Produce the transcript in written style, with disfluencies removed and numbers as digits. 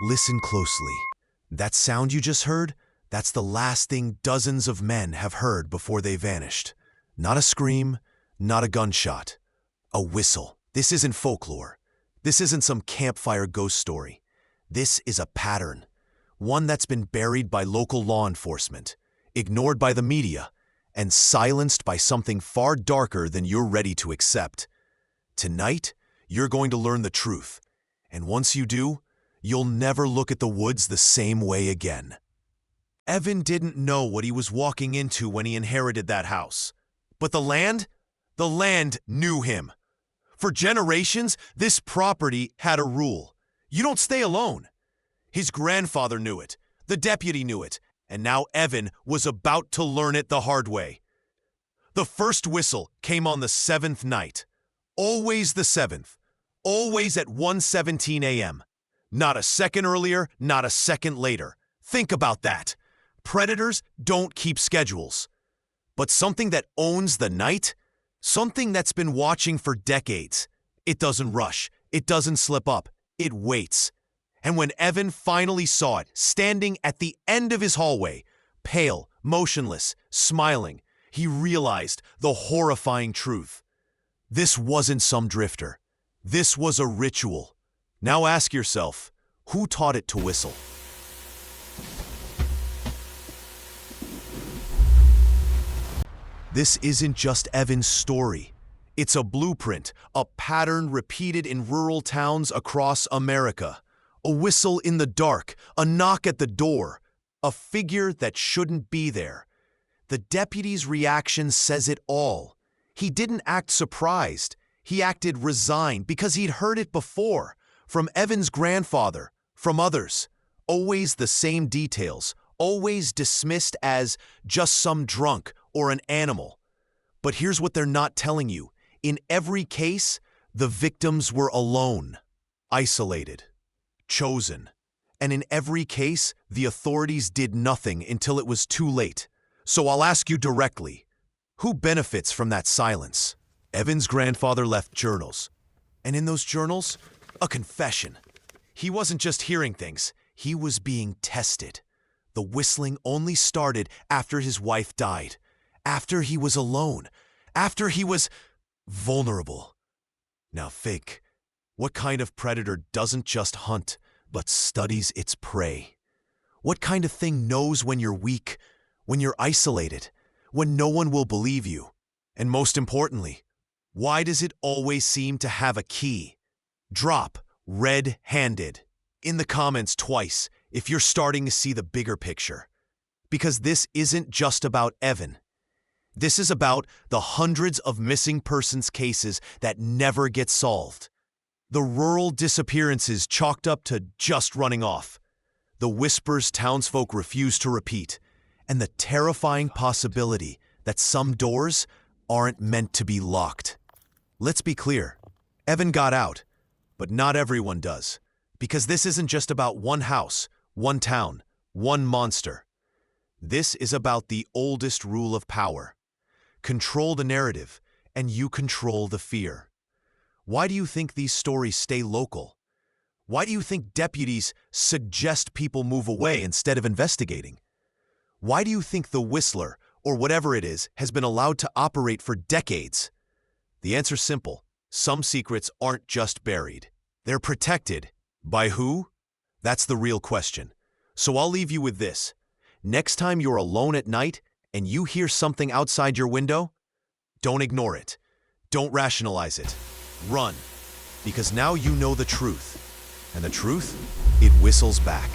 Listen closely. That sound you just heard, that's the last thing dozens of men have heard before they vanished. Not a scream, not a gunshot. A whistle. This isn't folklore. This isn't some campfire ghost story. This is a pattern. One that's been buried by local law enforcement, ignored by the media, and silenced by something far darker than you're ready to accept. Tonight, you're going to learn the truth. And once you do, you'll never look at the woods the same way again. Evan didn't know what he was walking into when he inherited that house. But the land knew him. For generations, this property had a rule. You don't stay alone. His grandfather knew it, the deputy knew it, and now Evan was about to learn it the hard way. The first whistle came on the 7th night. Always the 7th. Always at 1:17 a.m. Not a second earlier, not a second later. Think about that. Predators don't keep schedules. But something that owns the night? Something that's been watching for decades. It doesn't rush. It doesn't slip up. It waits. And when Evan finally saw it, standing at the end of his hallway, pale, motionless, smiling, he realized the horrifying truth. This wasn't some drifter. This was a ritual. Now ask yourself, who taught it to whistle? This isn't just Evan's story. It's a blueprint, a pattern repeated in rural towns across America. A whistle in the dark, a knock at the door, a figure that shouldn't be there. The deputy's reaction says it all. He didn't act surprised. He acted resigned because he'd heard it before, from Evan's grandfather, from others. Always the same details, always dismissed as just some drunk or an animal. But here's what they're not telling you. In every case, the victims were alone, isolated, chosen. And in every case, the authorities did nothing until it was too late. So I'll ask you directly, who benefits from that silence? Evan's grandfather left journals. And in those journals, a confession. He wasn't just hearing things, he was being tested. The whistling only started after his wife died, after he was alone, after he was vulnerable. Now think, what kind of predator doesn't just hunt, but studies its prey? What kind of thing knows when you're weak, when you're isolated, when no one will believe you? And most importantly, why does it always seem to have a key? Drop red-handed in the comments twice if you're starting to see the bigger picture. Because this isn't just about Evan. This is about the hundreds of missing persons cases that never get solved. The rural disappearances chalked up to just running off. The whispers townsfolk refuse to repeat. And the terrifying possibility that some doors aren't meant to be locked. Let's be clear. Evan got out, but not everyone does. Because this isn't just about one house, one town, one monster. This is about the oldest rule of power. Control the narrative, and you control the fear. Why do you think these stories stay local? Why do you think deputies suggest people move away instead of investigating? Why do you think the Whistler, or whatever it is, has been allowed to operate for decades? The answer's simple. Some secrets aren't just buried. They're protected. By who? That's the real question. So I'll leave you with this. Next time you're alone at night and you hear something outside your window, don't ignore it. Don't rationalize it. Run. Because now you know the truth. And the truth, it whistles back.